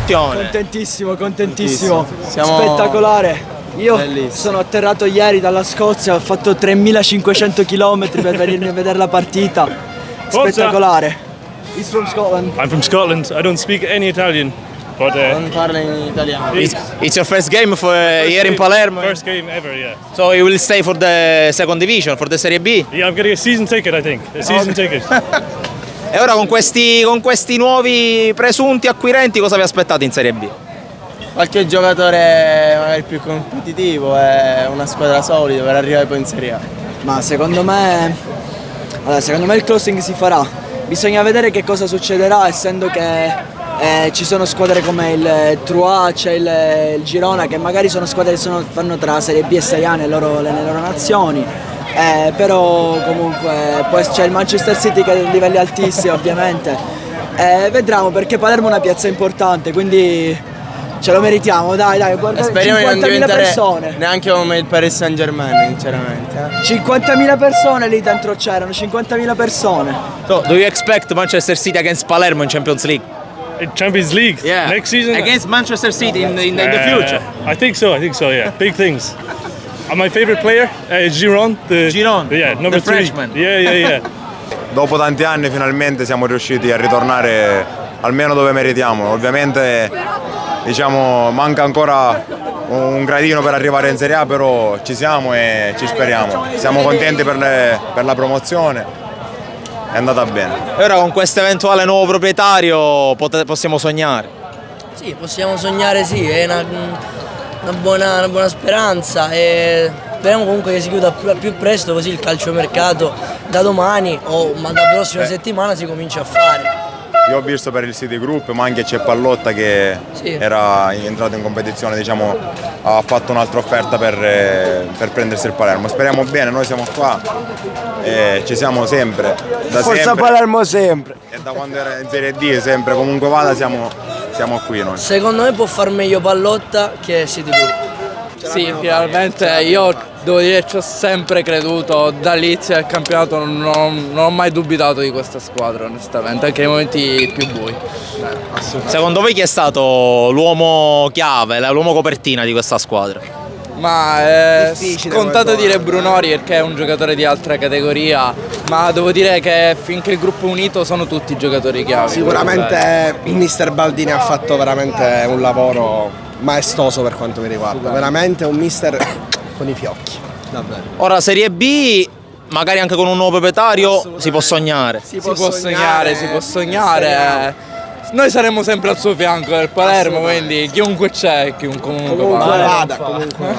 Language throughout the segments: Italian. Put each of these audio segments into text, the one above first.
emozione. Contentissimo, contentissimo. Spettacolare. Io sono atterrato ieri dalla Scozia, ho fatto 3500 km per venirmi a vedere la partita. Spettacolare. He's from Scotland. I'm from Scotland. I don't speak any Italian. But Non parla in italiano. It's your first game for here in Palermo. first game ever, yeah. So you will stay for the second division, for the Serie B. Yeah, I'm getting a season ticket, I think. A season ticket. E ora con questi nuovi presunti acquirenti cosa vi aspettate in Serie B? Qualche giocatore magari più competitivo e una squadra solida per arrivare poi in Serie A. Ma secondo me il closing si farà. Bisogna vedere che cosa succederà, essendo che ci sono squadre come il Troyes, c'è il Girona, che magari sono squadre che fanno tra Serie B e Serie A nelle loro nazioni. Però comunque poi c'è il Manchester City che è a livelli altissimi ovviamente. Vedremo, perché Palermo è una piazza importante, quindi ce lo meritiamo, dai, guarda, Speriamo di non 50.000 diventare persone. neanche come il Paris Saint-Germain, sinceramente. 50.000 persone lì dentro c'erano, 50.000 persone. So, do you expect Manchester City against Palermo in Champions League? In Champions League next season? Against Manchester City in the future? I think so, yeah. Big things. My favorite player is Giron. Giron, Yeah, number the 3. Frenchman. Yeah. Dopo tanti anni finalmente siamo riusciti a ritornare almeno dove meritiamo. Ovviamente diciamo manca ancora un gradino per arrivare in Serie A, però ci siamo e ci speriamo. Siamo contenti per la promozione. È andata bene. E ora con questo eventuale nuovo proprietario possiamo sognare? Sì, possiamo sognare, sì, è una buona speranza e speriamo comunque che si chiuda più presto, così il calciomercato da domani ma da prossima settimana si comincia a fare. Io ho visto per il City Group, ma anche c'è Pallotta che era entrato in competizione, diciamo, ha fatto un'altra offerta per prendersi il Palermo. Speriamo bene, noi siamo qua e ci siamo sempre. Forza sempre. Palermo sempre! E da quando era in Serie D sempre, comunque vada, siamo qui noi. Secondo me può far meglio Pallotta che City Group. Sì, finalmente io devo dire ci ho sempre creduto, dall'inizio del campionato non ho mai dubitato di questa squadra onestamente, anche nei momenti più bui. Secondo voi chi è stato l'uomo chiave, l'uomo copertina di questa squadra? Ma è scontato dire Brunori perché è un giocatore di altra categoria, ma devo dire che finché il gruppo è unito sono tutti giocatori chiave. Sicuramente il mister Baldini ha fatto veramente un lavoro maestoso per quanto mi riguarda, veramente un mister con i fiocchi, davvero. Ora Serie B, magari anche con un nuovo proprietario, si può sognare. Si può sognare. Noi saremo sempre al suo fianco del Palermo, quindi chiunque c'è, comunque vada.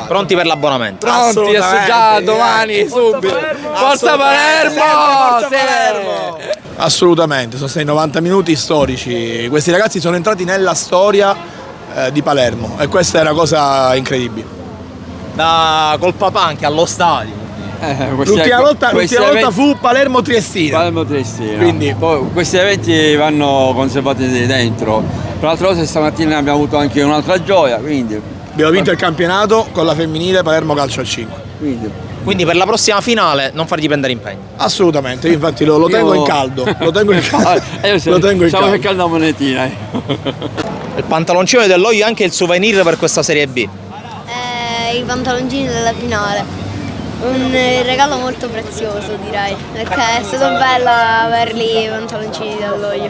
Pronti per l'abbonamento? Pronti, già domani, subito. Forza Palermo! Palermo! Assolutamente, sono stati 90 minuti storici. Questi ragazzi sono entrati nella storia di Palermo e questa è una cosa incredibile. Col papà anche allo stadio. L'ultima volta fu Palermo-Triestina. Palermo-Triestina. Quindi poi questi eventi vanno conservati dentro. Per l'altra cosa stamattina abbiamo avuto anche un'altra gioia, quindi abbiamo vinto il campionato con la femminile Palermo Calcio a 5. Quindi per la prossima finale non fargli prendere impegno. Assolutamente, io infatti lo tengo in caldo. Lo tengo in caldo. Stiamo cercando una monetina. Il pantaloncino dell'Oio è anche il souvenir per questa Serie B. I pantaloncini della finale. Un regalo molto prezioso, direi, perché è stato bello averli i pantaloncini dell'Oio.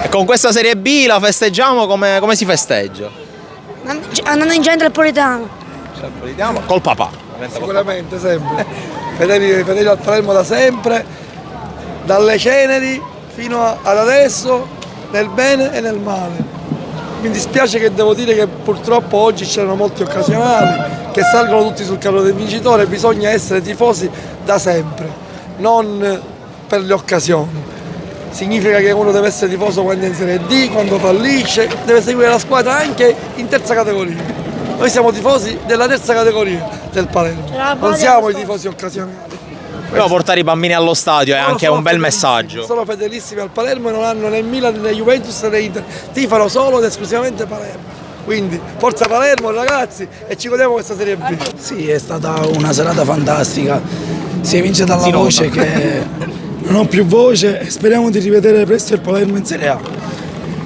E con questa Serie B la festeggiamo come si festeggia? Andando in centro al Politano. Col papà. Sicuramente, sempre. Fedeli al Palermo da sempre, dalle ceneri fino ad adesso, nel bene e nel male. Mi dispiace che devo dire che purtroppo oggi c'erano molti occasionali che salgono tutti sul carro del vincitore. Bisogna essere tifosi da sempre, non per le occasioni. Significa che uno deve essere tifoso quando è in Serie D, quando fallisce, deve seguire la squadra anche in terza categoria. Noi siamo tifosi della terza categoria del Palermo, non siamo i tifosi occasionali. Però portare i bambini allo stadio è anche un bel messaggio. Sono fedelissimi al Palermo e non hanno né Milan né Juventus né Inter, tifano solo ed esclusivamente Palermo. Quindi forza Palermo ragazzi e ci godiamo questa Serie B. Sì, è stata una serata fantastica. Si evince dalla voce che non ho più voce e speriamo di rivedere presto il Palermo in Serie A.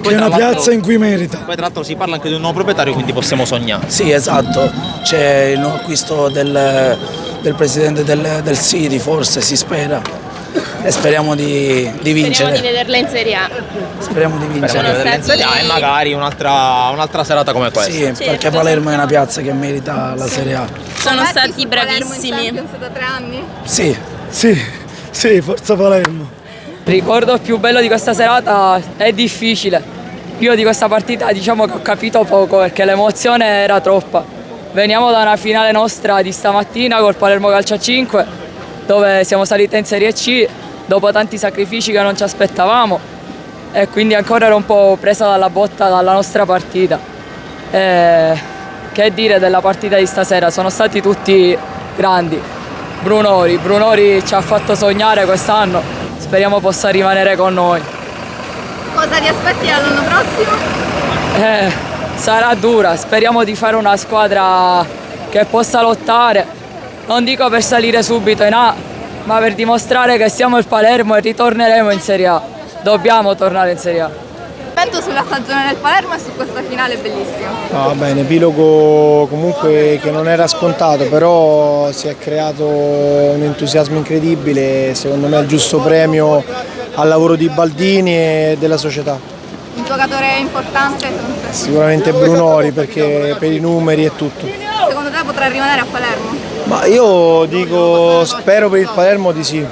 Poi, è una tra l'altro- piazza in cui merita. Poi tra l'altro si parla anche di un nuovo proprietario, quindi possiamo sognare. Sì, esatto, c'è il nuovo acquisto del presidente del City, forse si spera, e speriamo di vincere. Speriamo di vederla in Serie A. Speriamo di vincere. Speriamo di vederla in Serie A e magari un'altra serata come questa. Sì, perché Palermo è una piazza che merita la Serie A. Sono stati bravissimi. da 3 anni? Sì. Sì, forza Palermo. Il ricordo più bello di questa serata è difficile. Io di questa partita diciamo che ho capito poco perché l'emozione era troppa. Veniamo da una finale nostra di stamattina col Palermo Calcio a 5, dove siamo saliti in Serie C dopo tanti sacrifici che non ci aspettavamo e quindi ancora ero un po' presa dalla botta dalla nostra partita. Che dire della partita di stasera? Sono stati tutti grandi. Brunori ci ha fatto sognare quest'anno, speriamo possa rimanere con noi. Cosa ti aspetti l'anno prossimo? Sarà dura, speriamo di fare una squadra che possa lottare, non dico per salire subito in A, ma per dimostrare che siamo il Palermo e ritorneremo in Serie A. Dobbiamo tornare in Serie A. Sulla stagione del Palermo e su questa finale bellissima. Va bene, epilogo comunque che non era scontato, però si è creato un entusiasmo incredibile, secondo me è il giusto premio al lavoro di Baldini e della società. Un giocatore importante? Sicuramente Brunori perché per i numeri e tutto. Secondo te potrà rimanere a Palermo? Ma io dico, spero per il Palermo di sì.